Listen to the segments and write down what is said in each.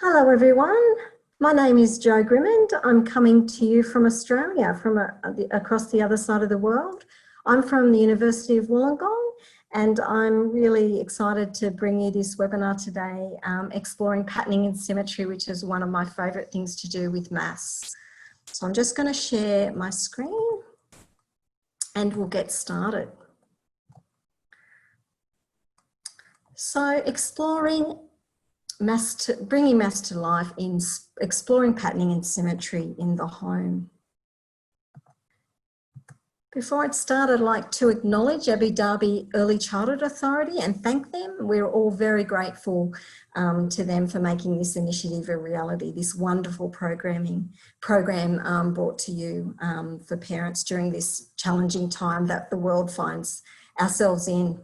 Hello everyone, my name is Jo Grimmond. I'm coming to you from Australia, from across the other side of the world. I'm from the University of Wollongong and I'm really excited to bring you this webinar today, exploring patterning and symmetry, which is one of my favourite things to do with maths. So I'm just going to share my screen and we'll get started. So bringing maths to life in exploring patterning and symmetry in the home. Before I'd start, I'd like to acknowledge Abu Dhabi Early Childhood Authority and thank them. We're all very grateful to them for making this initiative a reality, this wonderful program brought to you for parents during this challenging time that the world finds ourselves in.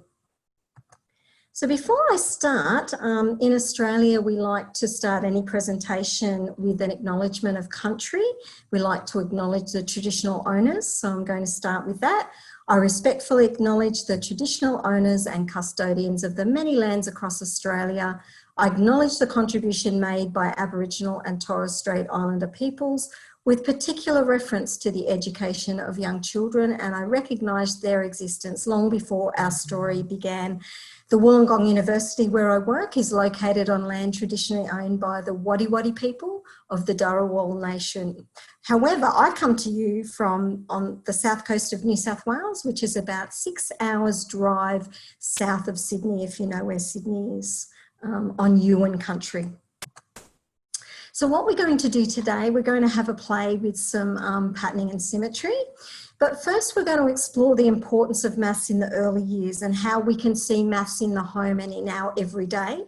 So before I start, in Australia, we like to start any presentation with an acknowledgement of country. We like to acknowledge the traditional owners, so I'm going to start with that. I respectfully acknowledge the traditional owners and custodians of the many lands across Australia. I acknowledge the contribution made by Aboriginal and Torres Strait Islander peoples, with particular reference to the education of young children, and I recognise their existence long before our story began. The Wollongong University, where I work, is located on land traditionally owned by the Wadi people of the Dharawal Nation. However, I come to you from on the south coast of New South Wales, which is about 6 hours drive south of Sydney, if you know where Sydney is, on Yuin country. So what we're going to do today, we're going to have a play with some patterning and symmetry. But first we're going to explore the importance of maths in the early years and how we can see maths in the home and in our everyday.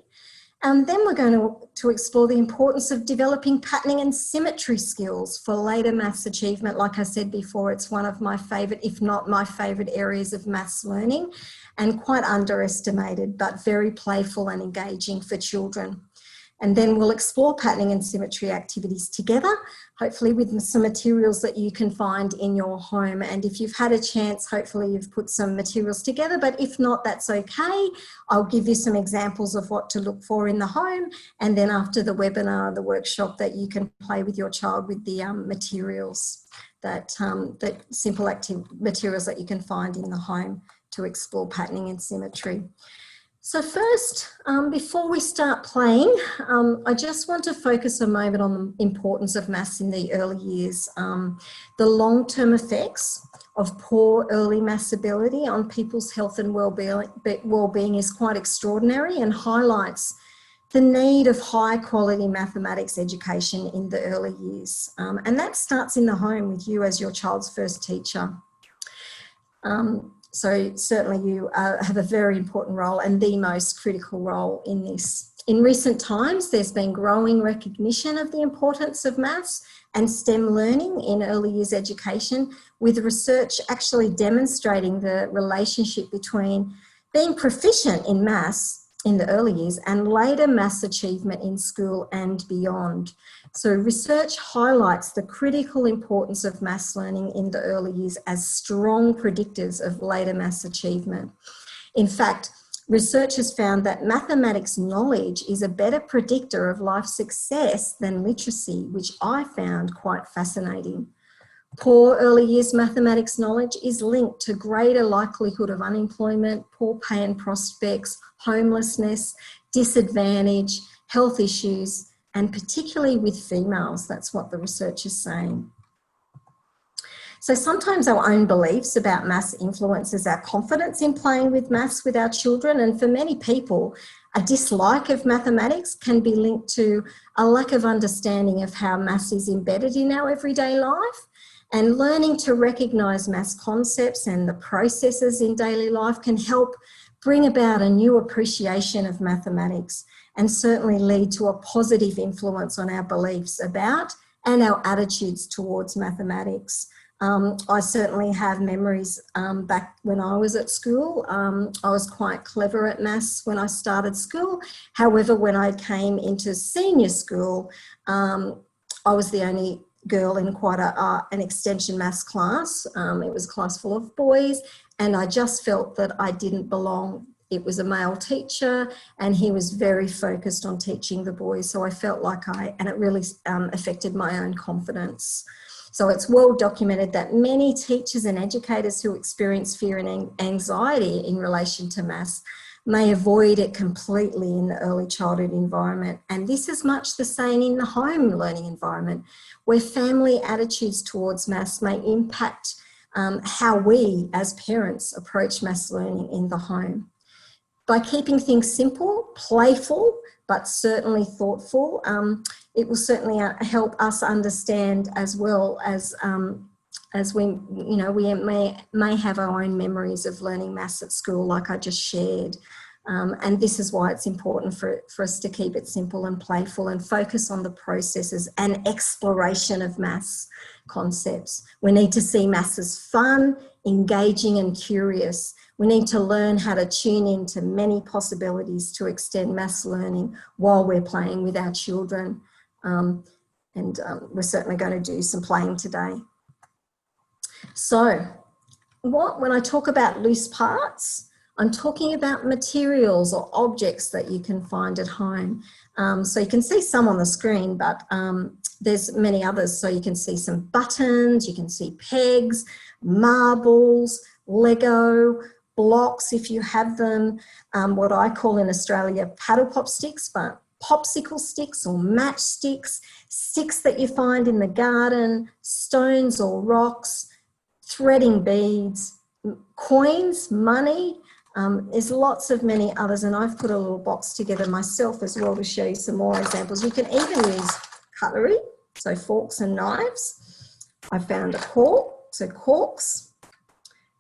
And then we're going to explore the importance of developing patterning and symmetry skills for later maths achievement. Like I said before, it's one of my favourite, if not my favourite areas of maths learning, and quite underestimated, but very playful and engaging for children. And then we'll explore patterning and symmetry activities together, hopefully with some materials that you can find in your home. And if you've had a chance, hopefully you've put some materials together, but if not, that's okay. I'll give you some examples of what to look for in the home. And then after the webinar, the workshop, that you can play with your child with the materials, the simple materials that you can find in the home to explore patterning and symmetry. So first, before we start playing, I just want to focus a moment on the importance of maths in the early years. The long-term effects of poor early maths ability on people's health and well-being is quite extraordinary and highlights the need of high-quality mathematics education in the early years. And that starts in the home with you as your child's first teacher. So certainly you have a very important role and the most critical role in this. In recent times, there's been growing recognition of the importance of maths and STEM learning in early years education, with research actually demonstrating the relationship between being proficient in maths in the early years and later maths achievement in school and beyond. So research highlights the critical importance of maths learning in the early years as strong predictors of later maths achievement. In fact, research has found that mathematics knowledge is a better predictor of life success than literacy, which I found quite fascinating. Poor early years mathematics knowledge is linked to greater likelihood of unemployment, poor pay and prospects, homelessness, disadvantage, health issues, and particularly with females. That's what the research is saying. So sometimes our own beliefs about maths influences our confidence in playing with maths with our children, and for many people, a dislike of mathematics can be linked to a lack of understanding of how maths is embedded in our everyday life. And learning to recognise maths concepts and the processes in daily life can help bring about a new appreciation of mathematics and certainly lead to a positive influence on our beliefs about and our attitudes towards mathematics. I certainly have memories back when I was at school. I was quite clever at maths when I started school. However, when I came into senior school, I was the only girl in quite an extension maths class. It was a class full of boys, and I just felt that I didn't belong it was a male teacher, and he was very focused on teaching the boys. So I felt like and it really affected my own confidence. So it's well documented that many teachers and educators who experience fear and anxiety in relation to maths may avoid it completely in the early childhood environment. And this is much the same in the home learning environment, where family attitudes towards maths may impact how we as parents approach maths learning in the home. By keeping things simple, playful, but certainly thoughtful, it will certainly help us understand, as well as we, you know, we may have our own memories of learning maths at school, like I just shared. And this is why it's important for us to keep it simple and playful and focus on the processes and exploration of maths concepts. We need to see maths as fun, engaging and curious. We need to learn how to tune into many possibilities to extend maths learning while we're playing with our children. We're certainly going to do some playing today. So when I talk about loose parts, I'm talking about materials or objects that you can find at home. So you can see some on the screen, but there's many others. So you can see some buttons, you can see pegs, marbles, Lego, blocks if you have them, what I call in Australia paddle pop sticks, but popsicle sticks or matchsticks, sticks that you find in the garden, stones or rocks, threading beads, coins, money. There's lots of many others, and I've put a little box together myself as well to show you some more examples. You can even use cutlery, so forks and knives. I found a cork, so corks.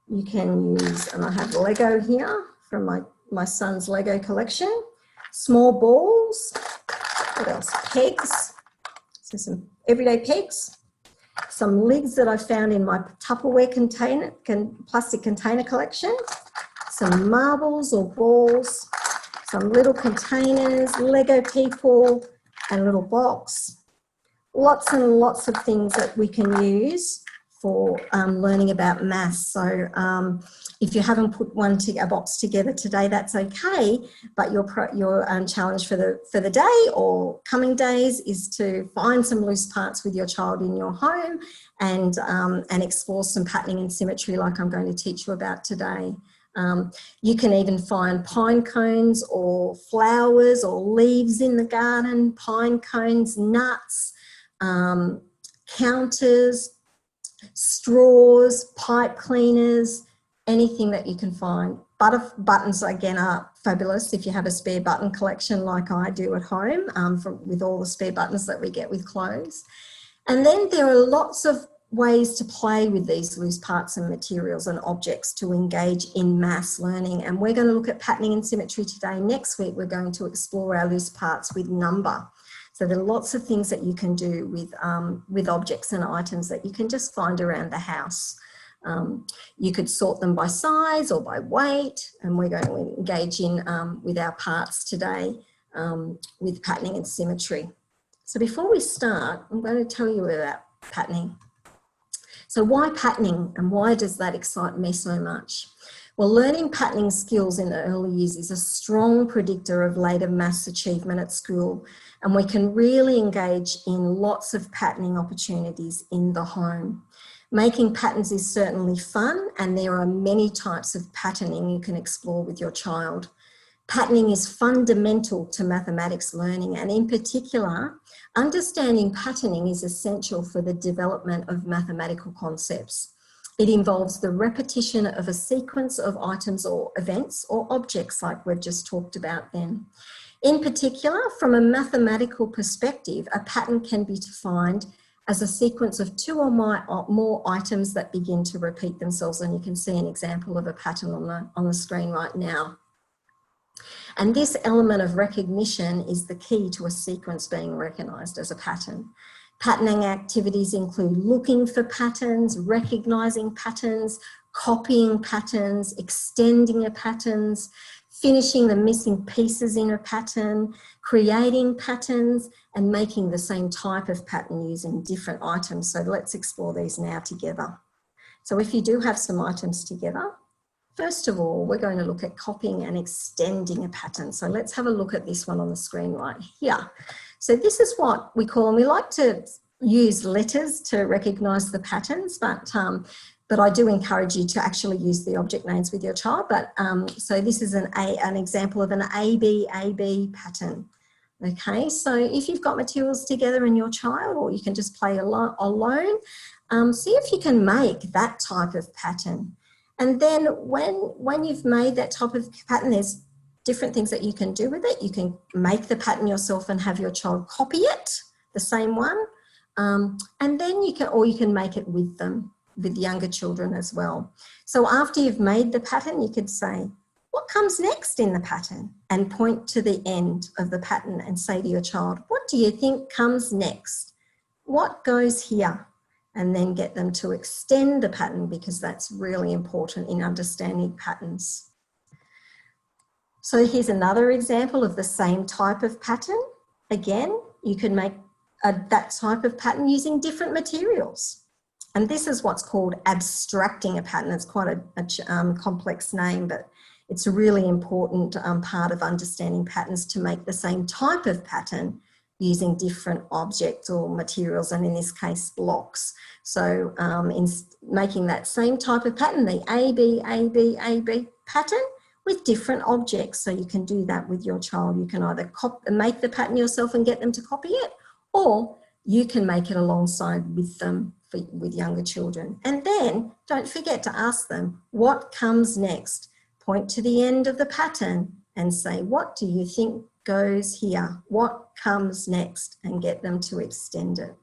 You can use, and I have Lego here from my son's Lego collection. Small balls, what else? Pegs, so some everyday pegs. Some lids that I found in my Tupperware plastic container collection. Some marbles or balls, some little containers, Lego people, and a little box. Lots and lots of things that we can use for learning about maths. So if you haven't put a box together today, that's okay. But your challenge for the day or coming days is to find some loose parts with your child in your home and explore some patterning and symmetry like I'm going to teach you about today. You can even find pine cones or flowers or leaves in the garden, pine cones, nuts, counters, straws, pipe cleaners, anything that you can find. Buttons, again, are fabulous if you have a spare button collection like I do at home, with all the spare buttons that we get with clothes. And then there are lots of ways to play with these loose parts and materials and objects to engage in maths learning. And we're going to look at patterning and symmetry today. Next week, we're going to explore our loose parts with number. So there are lots of things that you can do with objects and items that you can just find around the house. You could sort them by size or by weight, and we're going to engage in with our parts today with patterning and symmetry. So before we start, I'm going to tell you about patterning. So why patterning, and why does that excite me so much? Well, learning patterning skills in the early years is a strong predictor of later maths achievement at school, and we can really engage in lots of patterning opportunities in the home. Making patterns is certainly fun, and there are many types of patterning you can explore with your child. Patterning is fundamental to mathematics learning, and in particular, understanding patterning is essential for the development of mathematical concepts. It involves the repetition of a sequence of items or events or objects like we've just talked about then. In particular, from a mathematical perspective, a pattern can be defined as a sequence of two or more items that begin to repeat themselves, and you can see an example of a pattern on the screen right now. And this element of recognition is the key to a sequence being recognised as a pattern. Patterning activities include looking for patterns, recognising patterns, copying patterns, extending a patterns, finishing the missing pieces in a pattern, creating patterns, and making the same type of pattern using different items. So let's explore these now together. So if you do have some items together, First of all, we're going to look at copying and extending a pattern. So let's have a look at this one on the screen right here. So this is what we call, and we like to use letters to recognise the patterns, but I do encourage you to actually use the object names with your child. But so this is an example of an AB pattern. Okay, so if you've got materials together in your child, or you can just play alone, see if you can make that type of pattern. And then when you've made that type of pattern, there's different things that you can do with it. You can make the pattern yourself and have your child copy it, the same one. And then you can make it with them, with younger children as well. So after you've made the pattern, you could say, what comes next in the pattern? And point to the end of the pattern and say to your child, what do you think comes next? What goes here? And then get them to extend the pattern, because that's really important in understanding patterns. So here's another example of the same type of pattern. Again, you can make that type of pattern using different materials. And this is what's called abstracting a pattern. It's quite a complex name, but it's a really important part of understanding patterns, to make the same type of pattern using different objects or materials, and in this case, blocks. So in making that same type of pattern, the AB pattern, with different objects. So you can do that with your child. You can either make the pattern yourself and get them to copy it, or you can make it alongside with them with younger children. And then don't forget to ask them, what comes next? Point to the end of the pattern and say, what do you think goes here? What comes next? And get them to extend it.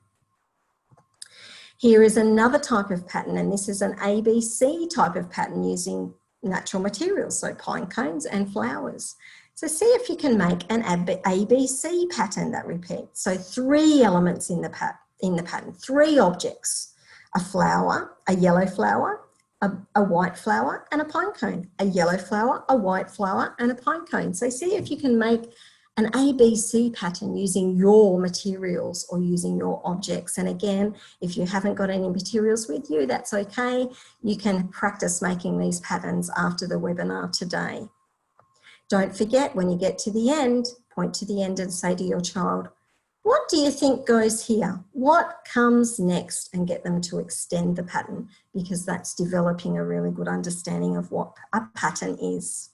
Here is another type of pattern, and this is an ABC type of pattern using natural materials, so pine cones and flowers. So see if you can make an ABC pattern that repeats. So 3 elements in the pattern, 3 objects: a flower, a yellow flower, a white flower, and a pine cone. A yellow flower, a white flower, and a pine cone. So see if you can make an ABC pattern using your materials or using your objects. And again, if you haven't got any materials with you, that's okay. You can practice making these patterns after the webinar today. Don't forget, when you get to the end, point to the end and say to your child, what do you think goes here? What comes next? And get them to extend the pattern, because that's developing a really good understanding of what a pattern is.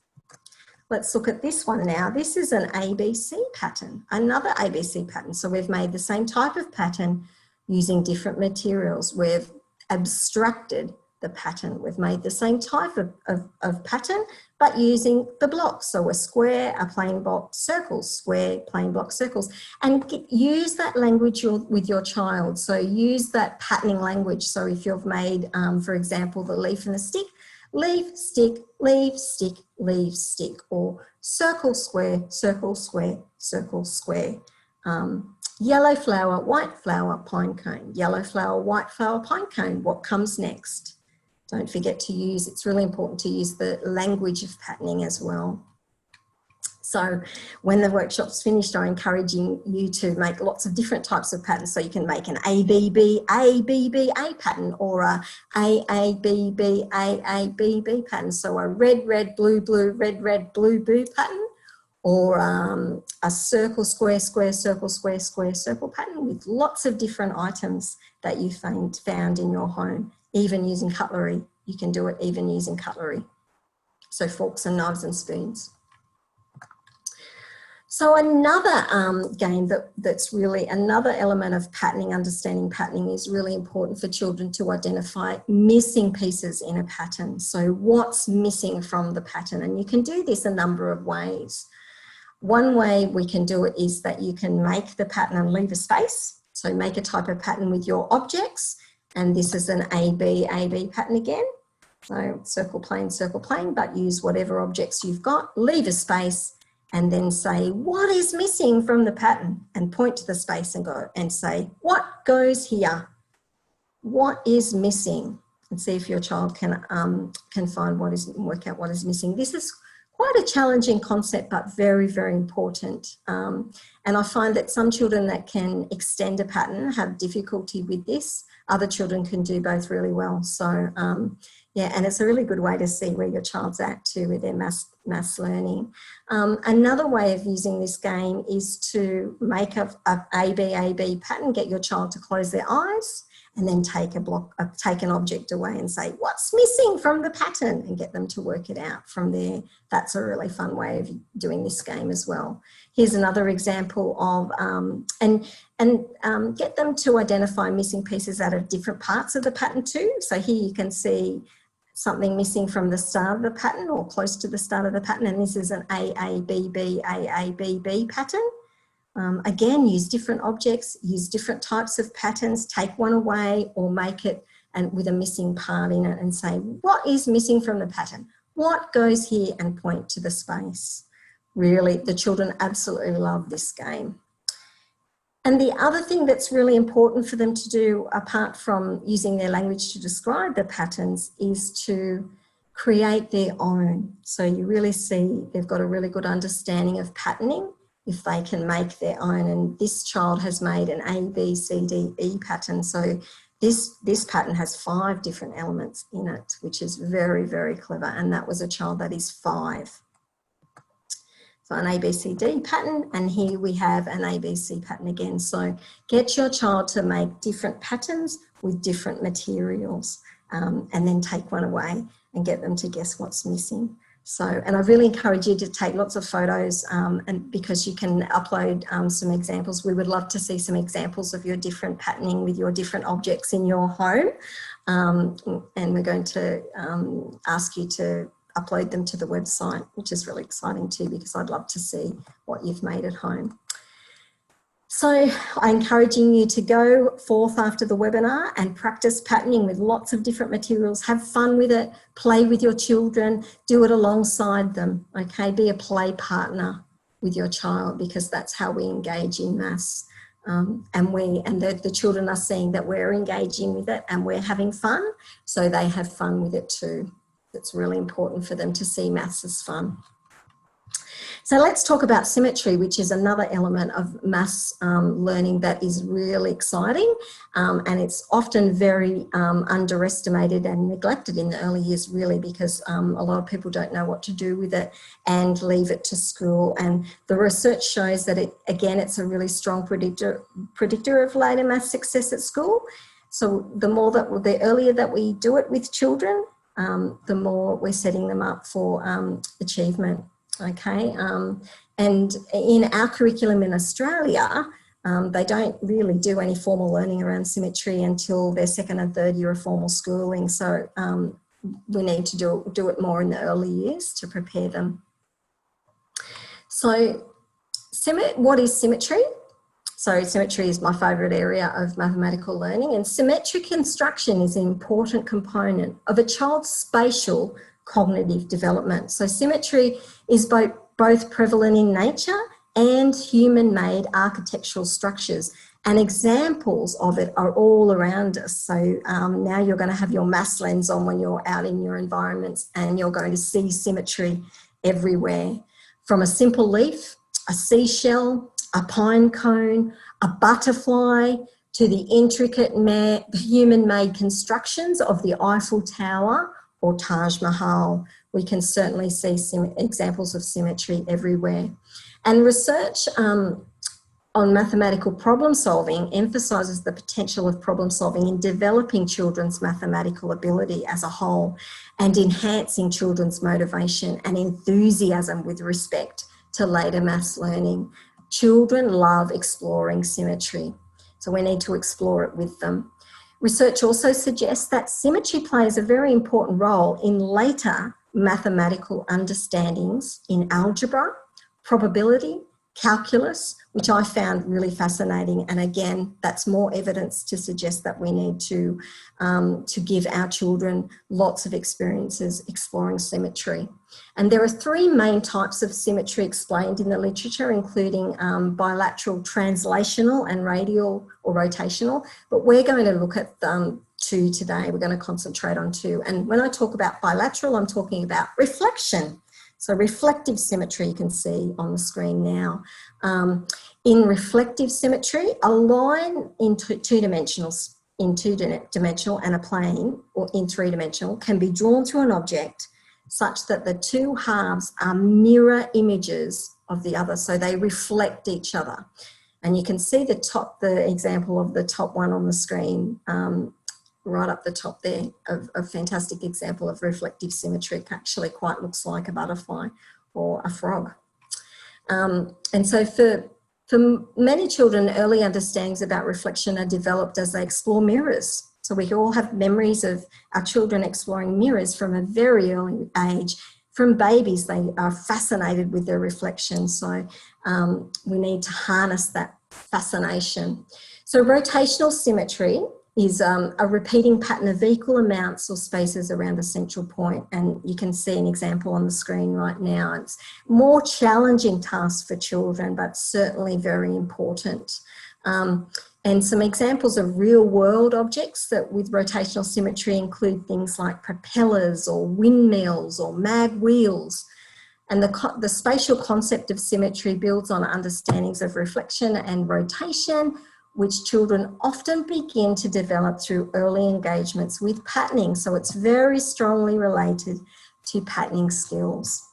Let's look at this one now. This is an ABC pattern, another ABC pattern. So we've made the same type of pattern using different materials. We've abstracted the pattern. We've made the same type of pattern, but using the blocks. So a square, a plain block, circles, square, plain block, circles. And use that language with your child. So use that patterning language. So if you've made, for example, the leaf and the stick, leaf, stick, leaf, stick, leaf, stick, or circle, square, circle, square, circle, square. Yellow flower, pine cone. Yellow flower, white flower, pine cone. What comes next? Don't forget to use, it's really important to use the language of patterning as well. So when the workshop's finished, I'm encouraging you to make lots of different types of patterns. So you can make an ABBA pattern, or a AABB pattern. So a red, red, blue, blue, red, red, blue, blue pattern, or a circle, square, square, circle, square, square, circle pattern, with lots of different items that you found in your home, even using cutlery. You can do it even using cutlery. So forks and knives and spoons. So another game that's really another element of patterning, understanding patterning, is really important for children to identify missing pieces in a pattern. So what's missing from the pattern? And you can do this a number of ways. One way we can do it is that you can make the pattern and leave a space. So make a type of pattern with your objects. And this is an AB pattern again. So circle, plane, but use whatever objects you've got, leave a space, and then say, what is missing from the pattern? And point to the space and go and say, what goes here? What is missing? And see if your child can find work out what is missing. This is quite a challenging concept, but very, very important. And I find that some children that can extend a pattern have difficulty with this. Other children can do both really well. So Yeah, and it's a really good way to see where your child's at too with their maths learning. Another way of using this game is to make a AB pattern, get your child to close their eyes and then take an object away and say, what's missing from the pattern, and get them to work it out from there. That's a really fun way of doing this game as well. Here's another example of, get them to identify missing pieces out of different parts of the pattern too. So here you can see something missing from the start of the pattern or close to the start of the pattern, and this is an AABB pattern. Again, use different objects, use different types of patterns, take one away or make it with a missing part in it and say, what is missing from the pattern? What goes here, and point to the space. Really, the children absolutely love this game. And the other thing that's really important for them to do, apart from using their language to describe the patterns, is to create their own. So you really see they've got a really good understanding of patterning if they can make their own. And this child has made an A, B, C, D, E pattern. So this pattern has 5 different elements in it, which is very, very clever. And that was a child that is 5. So an ABCD pattern, and here we have an ABC pattern again. So get your child to make different patterns with different materials, and then take one away and get them to guess what's missing. So, and I really encourage you to take lots of photos, and because you can upload some examples. We would love to see some examples of your different patterning with your different objects in your home. And we're going to ask you to upload them to the website, which is really exciting too, because I'd love to see what you've made at home. So I'm encouraging you to go forth after the webinar and practice patterning with lots of different materials. Have fun with it, play with your children, do it alongside them, okay? Be a play partner with your child, because that's how we engage in maths. And the children are seeing that we're engaging with it and we're having fun, so they have fun with it too. It's really important for them to see maths as fun. So let's talk about symmetry, which is another element of maths learning that is really exciting, and it's often very underestimated and neglected in the early years, really, because a lot of people don't know what to do with it and leave it to school. And the research shows that it's a really strong predictor of later maths success at school. So the earlier that we do it with children, the more we're setting them up for achievement, okay? And in our curriculum in Australia, they don't really do any formal learning around symmetry until their 2nd and 3rd year of formal schooling. So we need to do it more in the early years to prepare them. So what is symmetry? So symmetry is my favourite area of mathematical learning, and symmetric construction is an important component of a child's spatial cognitive development. So symmetry is both prevalent in nature and human-made architectural structures, and examples of it are all around us. So now you're going to have your maths lens on when you're out in your environments, and you're going to see symmetry everywhere. From a simple leaf, a seashell, a pine cone, a butterfly, to the intricate human-made constructions of the Eiffel Tower or Taj Mahal. We can certainly see examples of symmetry everywhere. And research on mathematical problem solving emphasises the potential of problem solving in developing children's mathematical ability as a whole, and enhancing children's motivation and enthusiasm with respect to later maths learning. Children love exploring symmetry, so we need to explore it with them. Research also suggests that symmetry plays a very important role in later mathematical understandings in algebra, probability, calculus, which I found really fascinating. And again, that's more evidence to suggest that we need to give our children lots of experiences exploring symmetry. And there are 3 main types of symmetry explained in the literature, including bilateral, translational, and radial or rotational. But we're going to look at 2 today. We're going to concentrate on 2. And when I talk about bilateral, I'm talking about reflection. So reflective symmetry, you can see on the screen now. In reflective symmetry, a line in two-dimensional in two-dimensional and a plane, or in three-dimensional, can be drawn to an object such that the two halves are mirror images of the other, so they reflect each other. And you can see the example of the top one on the screen, right up the top there, of a fantastic example of reflective symmetry. It actually quite looks like a butterfly or a frog. And so for many children, early understandings about reflection are developed as they explore mirrors. So we all have memories of our children exploring mirrors from a very early age. From babies, they are fascinated with their reflection. So we need to harness that fascination. So rotational symmetry is a repeating pattern of equal amounts or spaces around a central point. And you can see an example on the screen right now. It's a more challenging task for children, but certainly very important. And some examples of real world objects that with rotational symmetry include things like propellers or windmills or mag wheels. And the spatial concept of symmetry builds on understandings of reflection and rotation, which children often begin to develop through early engagements with patterning. So it's very strongly related to patterning skills.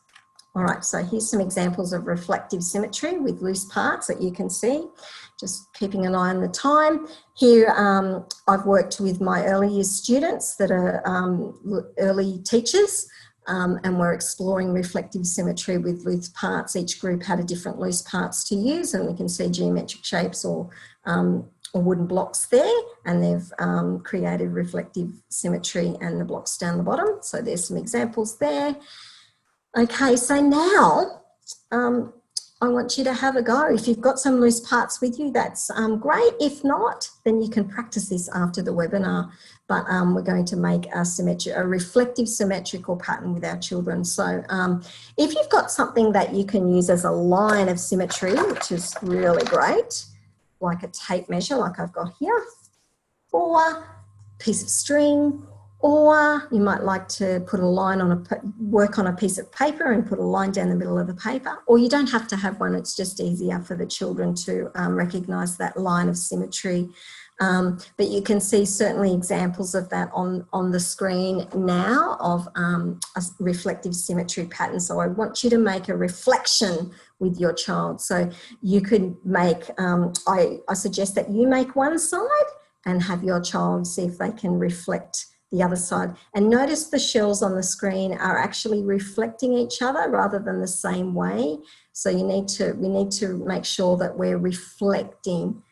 All right, so here's some examples of reflective symmetry with loose parts that you can see. Just keeping an eye on the time. Here, I've worked with my early years students that are early teachers, and we're exploring reflective symmetry with loose parts. Each group had a different loose parts to use, and we can see geometric shapes or wooden blocks there, and they've created reflective symmetry and the blocks down the bottom. So there's some examples there. Okay, so now I want you to have a go. If you've got some loose parts with you, that's great. If not, then you can practice this after the webinar. But we're going to make a reflective symmetrical pattern with our children. So if you've got something that you can use as a line of symmetry, which is really great, like a tape measure like I've got here, or a piece of string, or you might like to put a line on work on a piece of paper and put a line down the middle of the paper, or you don't have to have one. It's just easier for the children to recognise that line of symmetry. But you can see certainly examples of that on the screen now of a reflective symmetry pattern. So I want you to make a reflection with your child. So you could make, I suggest that you make one side and have your child see if they can reflect the other side. And notice the shells on the screen are actually reflecting each other rather than the same way. So we need to make sure that we're reflecting.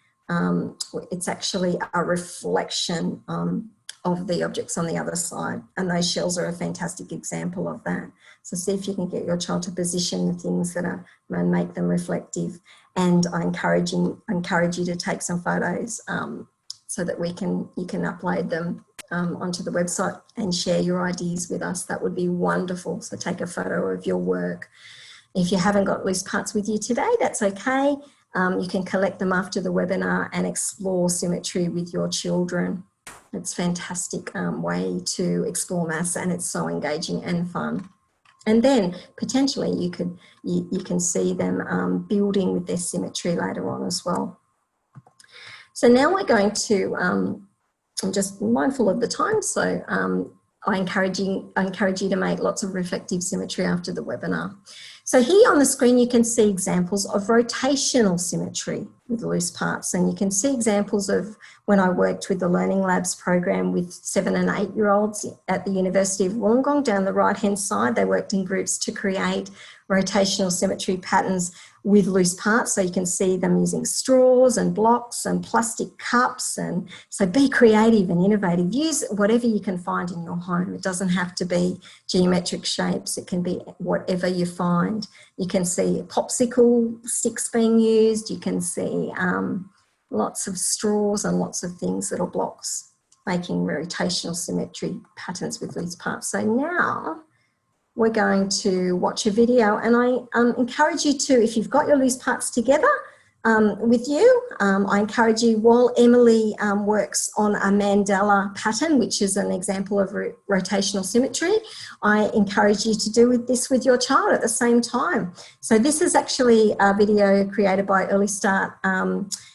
It's actually a reflection of the objects on the other side. And those shells are a fantastic example of that. So see if you can get your child to position the things that are going to make them reflective. And I encourage you to take some photos so that you can upload them onto the website and share your ideas with us. That would be wonderful. So take a photo of your work. If you haven't got loose parts with you today, that's okay. You can collect them after the webinar and explore symmetry with your children. It's a fantastic way to explore maths, and it's so engaging and fun. And then potentially you can see them building with their symmetry later on as well. So now we're going to, I'm just mindful of the time, so I encourage you to make lots of reflective symmetry after the webinar. So here on the screen you can see examples of rotational symmetry with loose parts, and you can see examples of when I worked with the Learning Labs program with 7 and 8 year olds at the University of Wollongong. Down the right hand side they worked in groups to create rotational symmetry patterns with loose parts, so you can see them using straws and blocks and plastic cups. And so be creative and innovative. Use whatever you can find in your home. It doesn't have to be geometric shapes. It can be whatever you find. You can see popsicle sticks being used. You can see lots of straws and lots of things that are blocks, making rotational symmetry patterns with loose parts. So now we're going to watch a video, and I encourage you to, if you've got your loose parts together with you, I encourage you, while Emily works on a mandala pattern, which is an example of rotational symmetry, I encourage you to do this with your child at the same time. So this is actually a video created by Early Start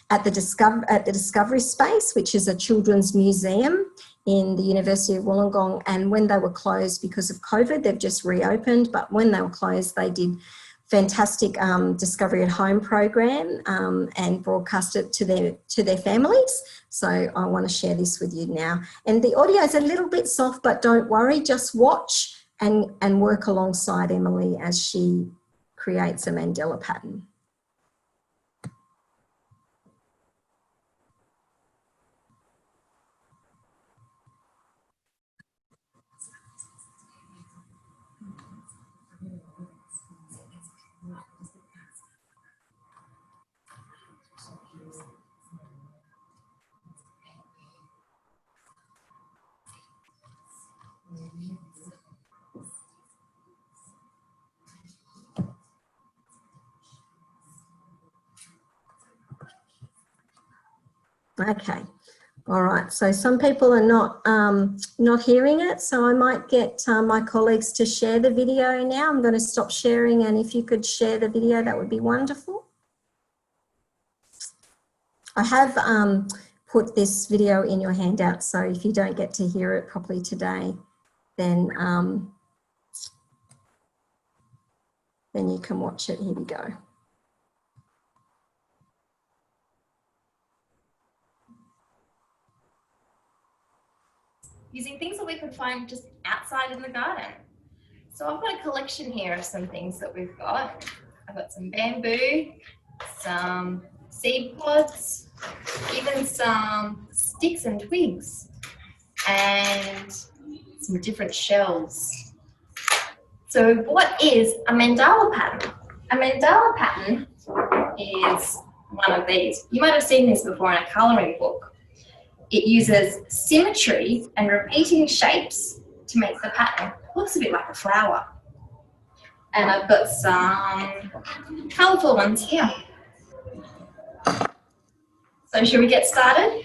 at the Discovery Space, which is a children's museum in the University of Wollongong. And when they were closed because of COVID, they've just reopened, but when they were closed, they did fantastic Discovery at Home program and broadcast it to their families. So I want to share this with you now. And the audio is a little bit soft, but don't worry, just watch and work alongside Emily as she creates a mandala pattern. Okay, all right. So some people are not hearing it, so I might get my colleagues to share the video now. I'm going to stop sharing, and if you could share the video, that would be wonderful. I have put this video in your handout, so if you don't get to hear it properly today, then you can watch it. Here we go. Using things that we could find just outside in the garden. So I've got a collection here of some things that we've got. I've got some bamboo, some seed pods, even some sticks and twigs, and some different shells. So what is a mandala pattern? A mandala pattern is one of these. You might have seen this before in a colouring book. It uses symmetry and repeating shapes to make the pattern. It looks a bit like a flower. And I've got some colourful ones here. So should we get started?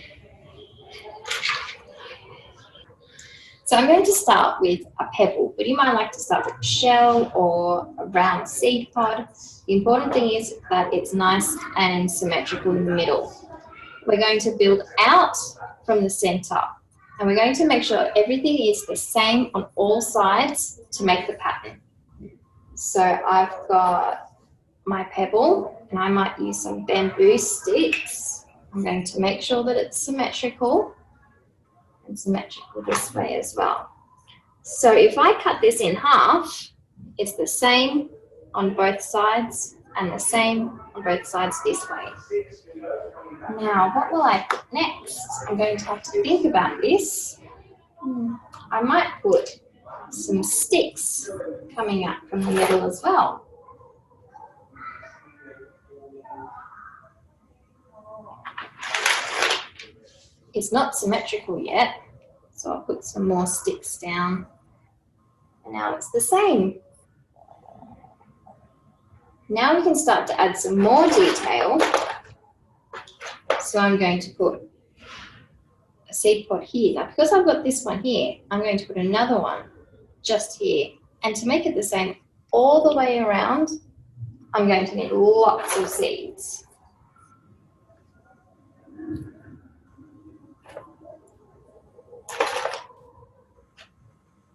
So I'm going to start with a pebble, but you might like to start with a shell or a round seed pod. The important thing is that it's nice and symmetrical in the middle. We're going to build out from the center, and we're going to make sure everything is the same on all sides to make the pattern. So I've got my pebble, and I might use some bamboo sticks. I'm going to make sure that it's symmetrical, and symmetrical this way as well. So if I cut this in half, it's the same on both sides and the same on both sides this way. Now, what will I put next? I'm going to have to think about this. I might put some sticks coming out from the middle as well. It's not symmetrical yet, so I'll put some more sticks down. And now it's the same. Now we can start to add some more detail. So I'm going to put a seed pod here. Now, because I've got this one here, I'm going to put another one just here. And to make it the same all the way around, I'm going to need lots of seeds.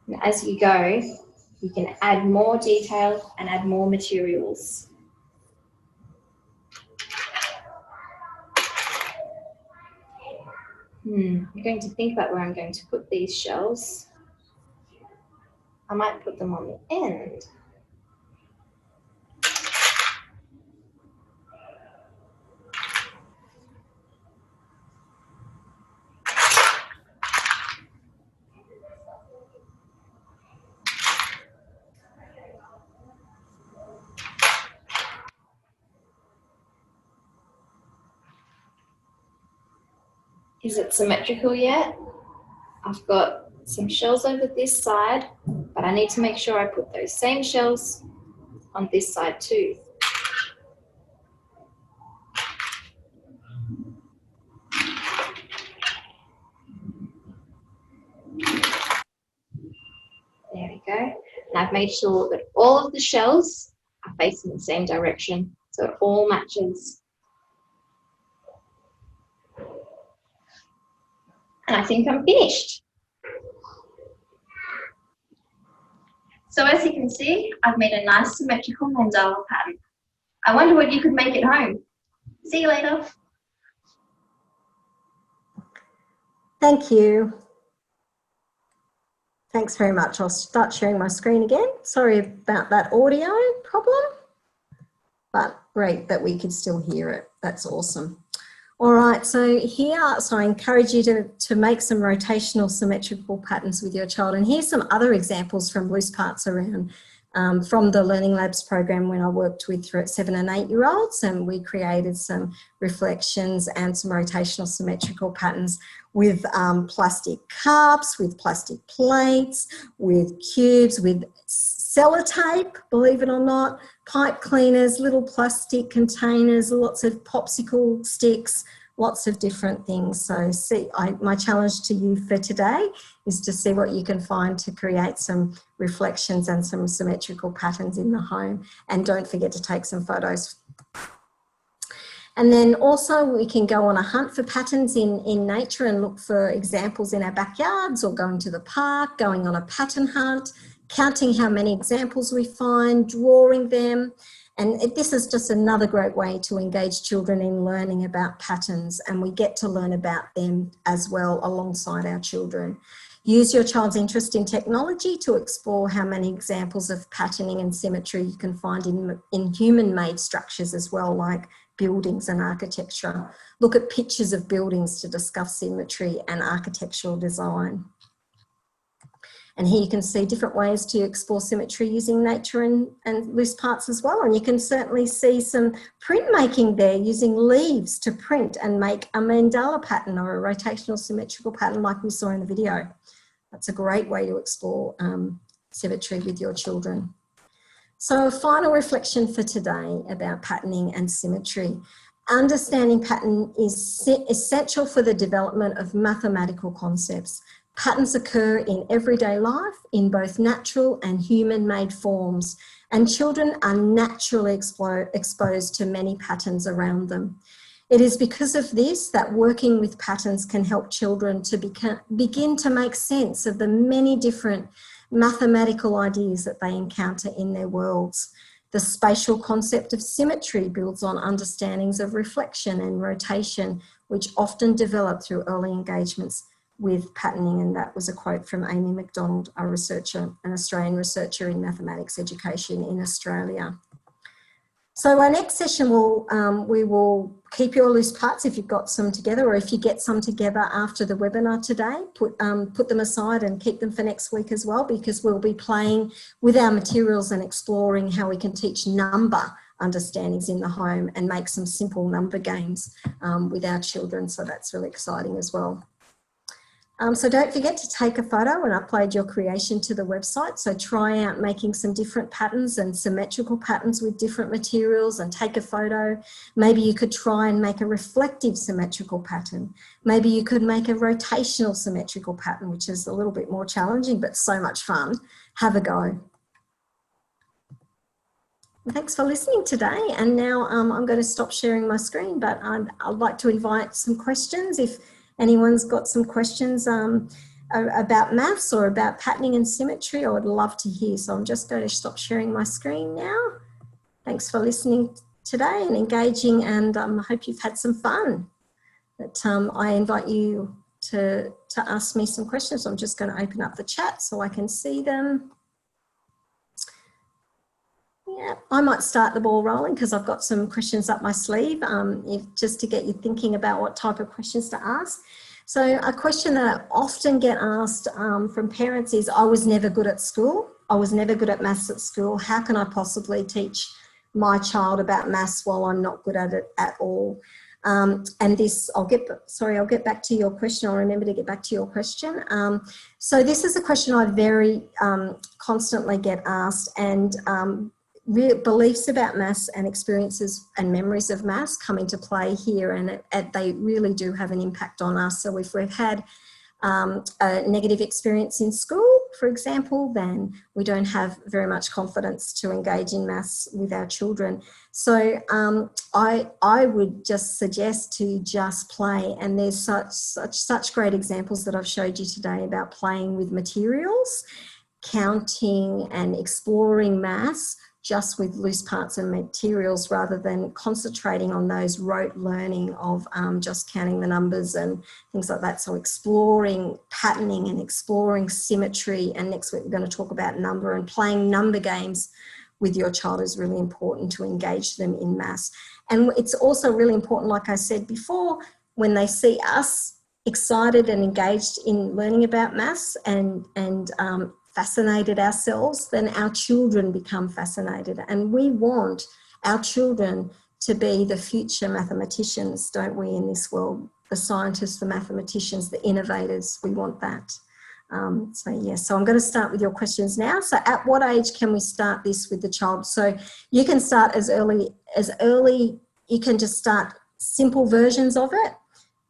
And as you go, you can add more detail and add more materials. I'm going to think about where I'm going to put these shells. I might put them on the end. Is it symmetrical yet? I've got some shells over this side, but I need to make sure I put those same shells on this side too. There we go. And I've made sure that all of the shells are facing the same direction, so it all matches. I think I'm finished. So as you can see, I've made a nice symmetrical mandala pattern. I wonder what you could make at home. See you later. Thank you. Thanks very much. I'll start sharing my screen again. Sorry about that audio problem, but great that we could still hear it. That's awesome. All right, so here, so I encourage you to make some rotational symmetrical patterns with your child. And here's some other examples from loose parts around from the Learning Labs program when I worked with 7 and 8 year olds, and we created some reflections and some rotational symmetrical patterns with plastic cups, with plastic plates, with cubes, with sellotape, believe it or not, pipe cleaners, little plastic containers, lots of popsicle sticks, lots of different things. So my challenge to you for today is to see what you can find to create some reflections and some symmetrical patterns in the home. And don't forget to take some photos. And then also we can go on a hunt for patterns in nature and look for examples in our backyards, or going to the park, going on a pattern hunt, counting how many examples we find, drawing them. And this is just another great way to engage children in learning about patterns, and we get to learn about them as well alongside our children. Use your child's interest in technology to explore how many examples of patterning and symmetry you can find in human-made structures as well, like buildings and architecture. Look at pictures of buildings to discuss symmetry and architectural design. And here you can see different ways to explore symmetry using nature and loose parts as well. And you can certainly see some printmaking there, using leaves to print and make a mandala pattern or a rotational symmetrical pattern like we saw in the video. That's a great way to explore symmetry with your children. So a final reflection for today about patterning and symmetry. Understanding pattern is essential for the development of mathematical concepts. Patterns occur in everyday life in both natural and human-made forms, and children are naturally exposed to many patterns around them. It is because of this that working with patterns can help children to begin to make sense of the many different mathematical ideas that they encounter in their worlds. The spatial concept of symmetry builds on understandings of reflection and rotation, which often develop through early engagements with patterning. And that was a quote from Amy McDonald, a researcher, an Australian researcher in mathematics education in Australia. So our next session we will keep your loose parts if you've got some together, or if you get some together after the webinar today, put them aside and keep them for next week as well, because we'll be playing with our materials and exploring how we can teach number understandings in the home and make some simple number games with our children. So that's really exciting as well. So don't forget to take a photo and upload your creation to the website. So try out making some different patterns and symmetrical patterns with different materials and take a photo. Maybe you could try and make a reflective symmetrical pattern. Maybe you could make a rotational symmetrical pattern, which is a little bit more challenging, but so much fun. Have a go. Thanks for listening today. And now I'm going to stop sharing my screen, but I'd like to invite some questions. If anyone's got some questions about maths or about patterning and symmetry, I would love to hear. So I'm just going to stop sharing my screen now. Thanks for listening today and engaging, and I hope you've had some fun. But I invite you to ask me some questions. I'm just going to open up the chat so I can see them. Yeah, I might start the ball rolling because I've got some questions up my sleeve just to get you thinking about what type of questions to ask. So a question that I often get asked from parents is, I was never good at school. I was never good at maths at school. How can I possibly teach my child about maths while I'm not good at it at all? And this, I'll get back to your question. I'll remember to get back to your question. So this is a question I very constantly get asked, and beliefs about maths and experiences and memories of maths come into play here, and they really do have an impact on us. So if we've had a negative experience in school, for example, then we don't have very much confidence to engage in maths with our children. So I would just suggest to just play, and there's such great examples that I've showed you today about playing with materials, counting and exploring maths just with loose parts and materials, rather than concentrating on those rote learning of just counting the numbers and things like that. So exploring patterning and exploring symmetry, and next week we're going to talk about number, and playing number games with your child is really important to engage them in maths. And it's also really important, like I said before, when they see us excited and engaged in learning about maths and fascinated ourselves, then our children become fascinated. And we want our children to be the future mathematicians, don't we, in this world? The scientists, the mathematicians, the innovators, we want that. So I'm going to start with your questions now. So at what age can we start this with the child? So you can start as early, you can just start simple versions of it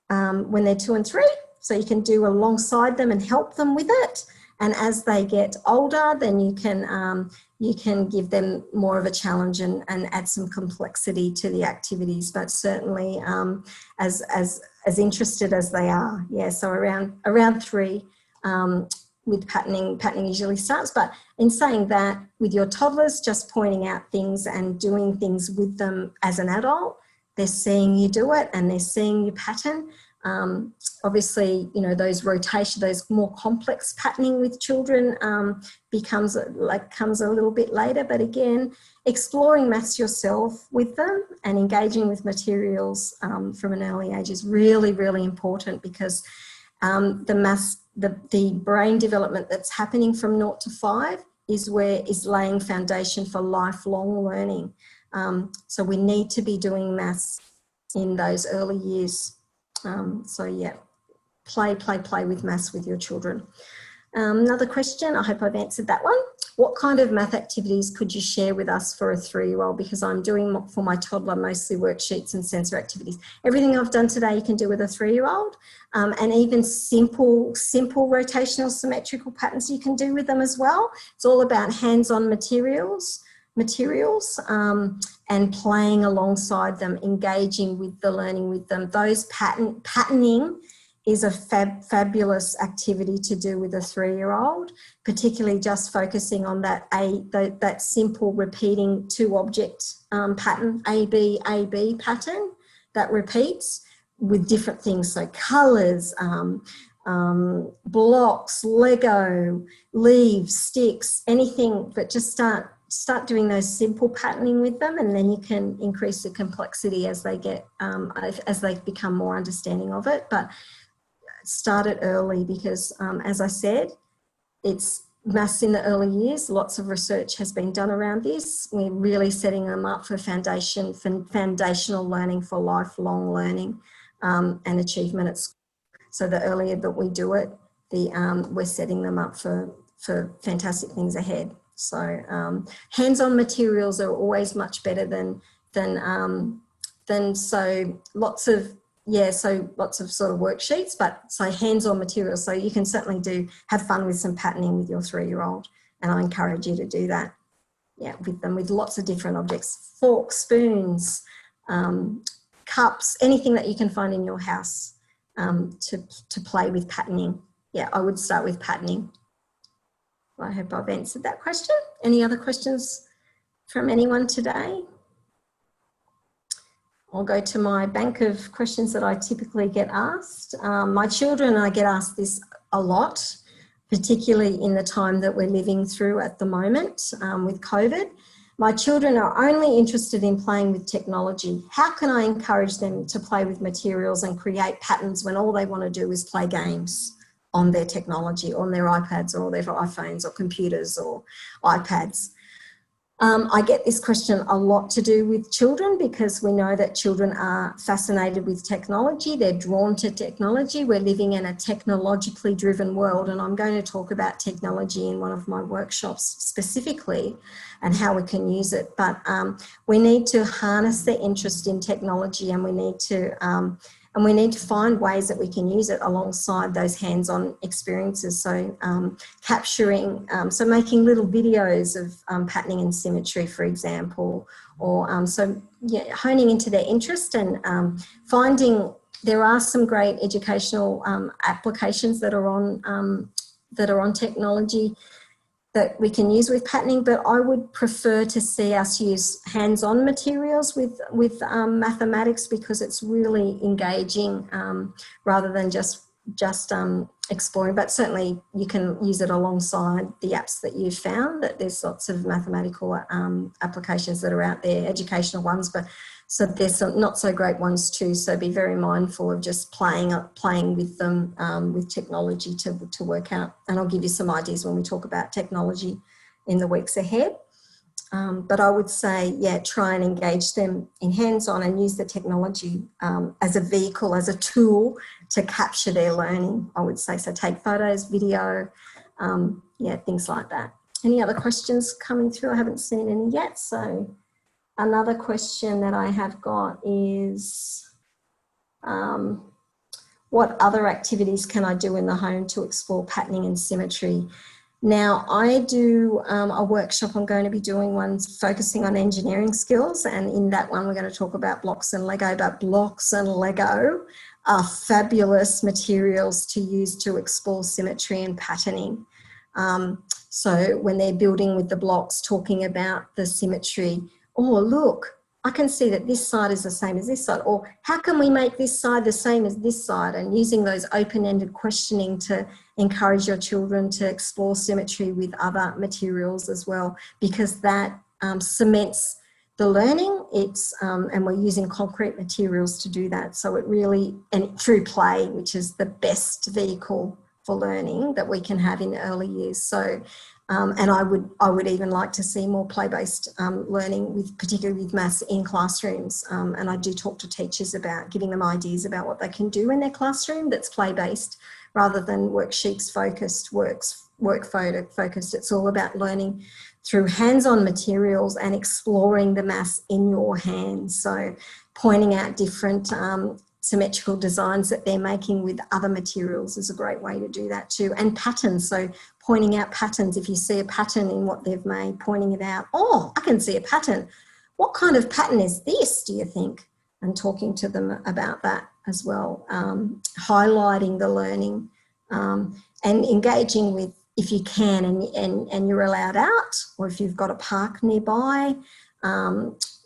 when they're 2 and 3. So you can do alongside them and help them with it. And as they get older, then you can give them more of a challenge and add some complexity to the activities. But certainly, as interested as they are, yeah. So around 3, with patterning usually starts. But in saying that, with your toddlers, just pointing out things and doing things with them as an adult, they're seeing you do it and they're seeing you pattern. Obviously, you know, those more complex patterning with children comes a little bit later. But again, exploring maths yourself with them and engaging with materials from an early age is really, really important, because the brain development that's happening from 0 to 5 is laying foundation for lifelong learning. So we need to be doing maths in those early years. So yeah, play with maths with your children. Another question, I hope I've answered that one. What kind of math activities could you share with us for a 3-year-old? Because I'm doing for my toddler mostly worksheets and sensor activities. Everything I've done today you can do with a 3-year-old, and even simple rotational symmetrical patterns you can do with them as well. It's all about hands-on materials and playing alongside them, engaging with the learning with them. Those patterning is a fabulous activity to do with a 3-year-old, particularly just focusing on that simple repeating 2-object pattern, AB pattern that repeats with different things. So colours, blocks, Lego, leaves, sticks, anything, but just start doing those simple patterning with them, and then you can increase the complexity as they become more understanding of it. But start it early, because as I said, it's maths in the early years. Lots of research has been done around this. We're really setting them up for foundational learning, for lifelong learning and achievement at school. So the earlier that we do it, we're setting them up for fantastic things ahead. So hands-on materials are always much better than lots of sort of worksheets, but so hands-on materials. So you can certainly have fun with some patterning with your 3-year-old, and I encourage you to do that. Yeah, with them, with lots of different objects, forks, spoons, cups, anything that you can find in your house to play with patterning. Yeah, I would start with patterning. I hope I've answered that question. Any other questions from anyone today? I'll go to my bank of questions that I typically get asked. My children, I get asked this a lot, particularly in the time that we're living through at the moment with COVID. My children are only interested in playing with technology. How can I encourage them to play with materials and create patterns when all they want to do is play games on their technology, on their iPads or their iPhones or computers or iPads? I get this question a lot to do with children, because we know that children are fascinated with technology. They're drawn to technology. We're living in a technologically driven world, and I'm going to talk about technology in one of my workshops specifically and how we can use it. But we need to harness their interest in technology, and we need to and we need to find ways that we can use it alongside those hands-on experiences. So capturing, so making little videos of patterning and symmetry, for example, or honing into their interest and finding there are some great educational applications that are on technology that we can use with patterning, but I would prefer to see us use hands-on materials with mathematics, because it's really engaging rather than just exploring. But certainly you can use it alongside the apps that you've found, that there's lots of mathematical applications that are out there, educational ones, but so there's some not so great ones too. So be very mindful of just playing with them with technology to work out. And I'll give you some ideas when we talk about technology in the weeks ahead. But I would say, yeah, try and engage them in hands-on and use the technology as a vehicle, as a tool to capture their learning, I would say. So take photos, video, things like that. Any other questions coming through? I haven't seen any yet. So another question that I have got is, what other activities can I do in the home to explore patterning and symmetry? Now, I do a workshop. I'm going to be doing one focusing on engineering skills, and in that one we're going to talk about blocks and Lego, but blocks and Lego are fabulous materials to use to explore symmetry and patterning. So when they're building with the blocks, talking about the symmetry, oh, look, I can see that this side is the same as this side, or how can we make this side the same as this side? And using those open-ended questioning to encourage your children to explore symmetry with other materials as well, because that cements the learning. And we're using concrete materials to do that. So it really, and through play, which is the best vehicle for learning that we can have in early years. So and I would even like to see more play-based learning, particularly with maths in classrooms. And I do talk to teachers about giving them ideas about what they can do in their classroom that's play-based rather than worksheets focused, work photo focused. It's all about learning through hands-on materials and exploring the maths in your hands. So pointing out different symmetrical designs that they're making with other materials is a great way to do that too. And patterns, so pointing out patterns. If you see a pattern in what they've made, pointing it out. Oh, I can see a pattern. What kind of pattern is this, do you think? And talking to them about that as well. Highlighting the learning and engaging with, if you can and you're allowed out, or if you've got a park nearby,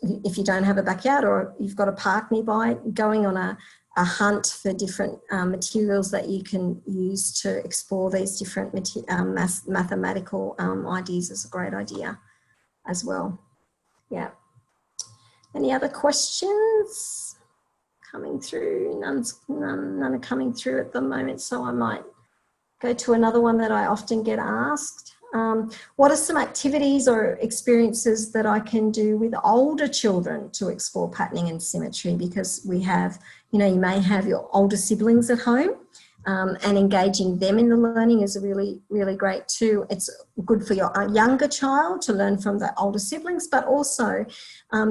if you don't have a backyard or you've got a park nearby, going on a hunt for different materials that you can use to explore these different mathematical ideas is a great idea as well. Yeah. Any other questions coming through? None are coming through at the moment, so I might go to another one that I often get asked. What are some activities or experiences that I can do with older children to explore patterning and symmetry? Because we have, you may have your older siblings at home, and engaging them in the learning is really, really great too. It's good for your younger child to learn from the older siblings, but also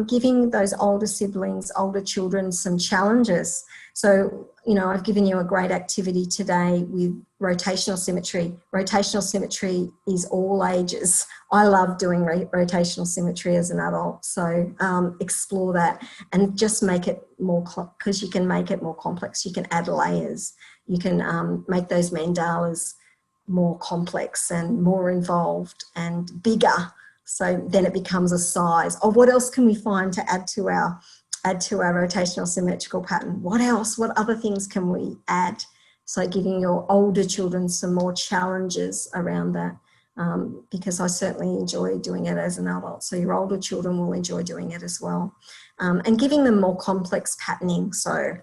giving those older siblings, older children some challenges. So, I've given you a great activity today with rotational symmetry. Rotational symmetry is all ages. I love doing rotational symmetry as an adult. So explore that and just make it more, because you can make it more complex. You can add layers. You can make those mandalas more complex and more involved and bigger. So then it becomes a size. Or what else can we find to add to our rotational symmetrical pattern? What else? What other things can we add? So giving your older children some more challenges around that, because I certainly enjoy doing it as an adult. So your older children will enjoy doing it as well. And giving them more complex patterning. So,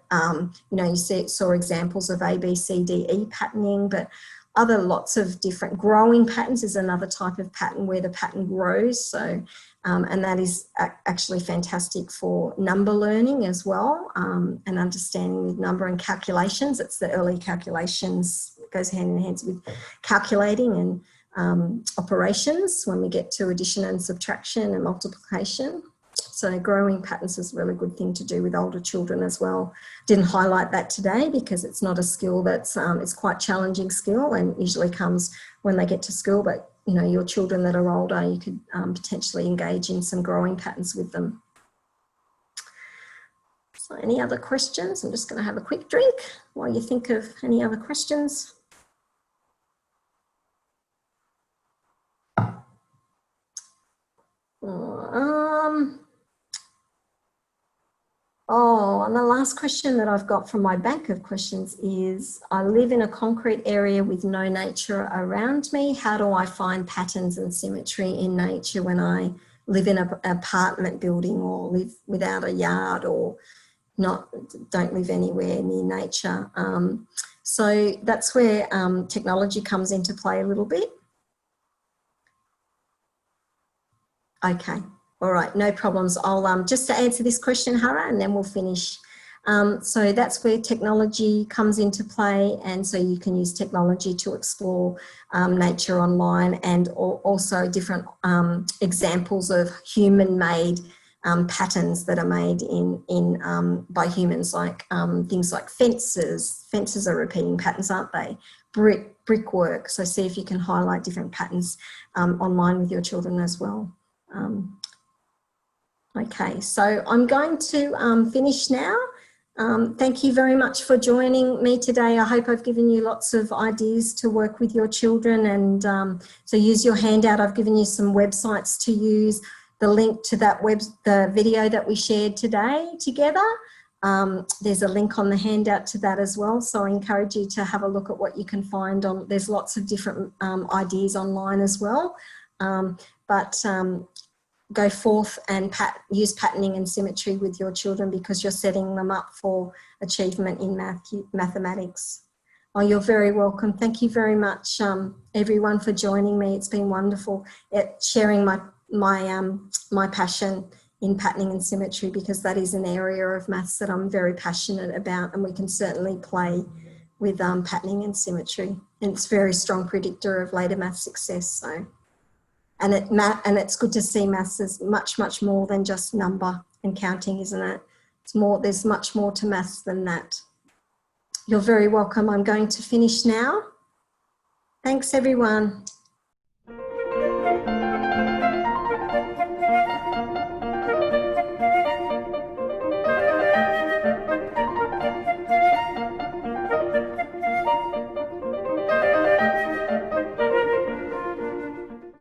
you saw examples of A, B, C, D, E patterning, but lots of different growing patterns is another type of pattern where the pattern grows. So, and that is actually fantastic for number learning as well, and understanding with number and calculations. It's the early calculations, goes hand in hand with calculating and operations when we get to addition and subtraction and multiplication. So growing patterns is a really good thing to do with older children as well. Didn't highlight that today because it's not a skill that's, it's quite challenging skill and usually comes when they get to school, but you know, your children that are older, you could potentially engage in some growing patterns with them. So any other questions? I'm just going to have a quick drink while you think of any other questions. And the last question that I've got from my bank of questions is, I live in a concrete area with no nature around me. How do I find patterns and symmetry in nature when I live in an apartment building or live without a yard or don't live anywhere near nature? So that's where technology comes into play a little bit. Okay. All right, no problems. I'll just to answer this question, Hara, and then we'll finish. So that's where technology comes into play, and so you can use technology to explore nature online, and also different examples of human-made patterns that are made by humans, like things like fences. Fences are repeating patterns, aren't they? Brickwork. So see if you can highlight different patterns online with your children as well. Okay, so I'm going to finish now. Thank you very much for joining me today. I hope I've given you lots of ideas to work with your children, and so use your handout. I've given you some websites to use, the link to that the video that we shared today together. There's a link on the handout to that as well, so I encourage you to have a look at what you can find on. There's lots of different ideas online as well, go forth and use patterning and symmetry with your children, because you're setting them up for achievement in mathematics. Oh, you're very welcome. Thank you very much, everyone, for joining me. It's been wonderful at sharing my passion in patterning and symmetry, because that is an area of maths that I'm very passionate about, and we can certainly play with patterning and symmetry. And it's a very strong predictor of later math success. So. And it's good to see maths as much, much more than just number and counting, isn't it? It's more, there's much more to maths than that. You're very welcome. I'm going to finish now. Thanks, everyone.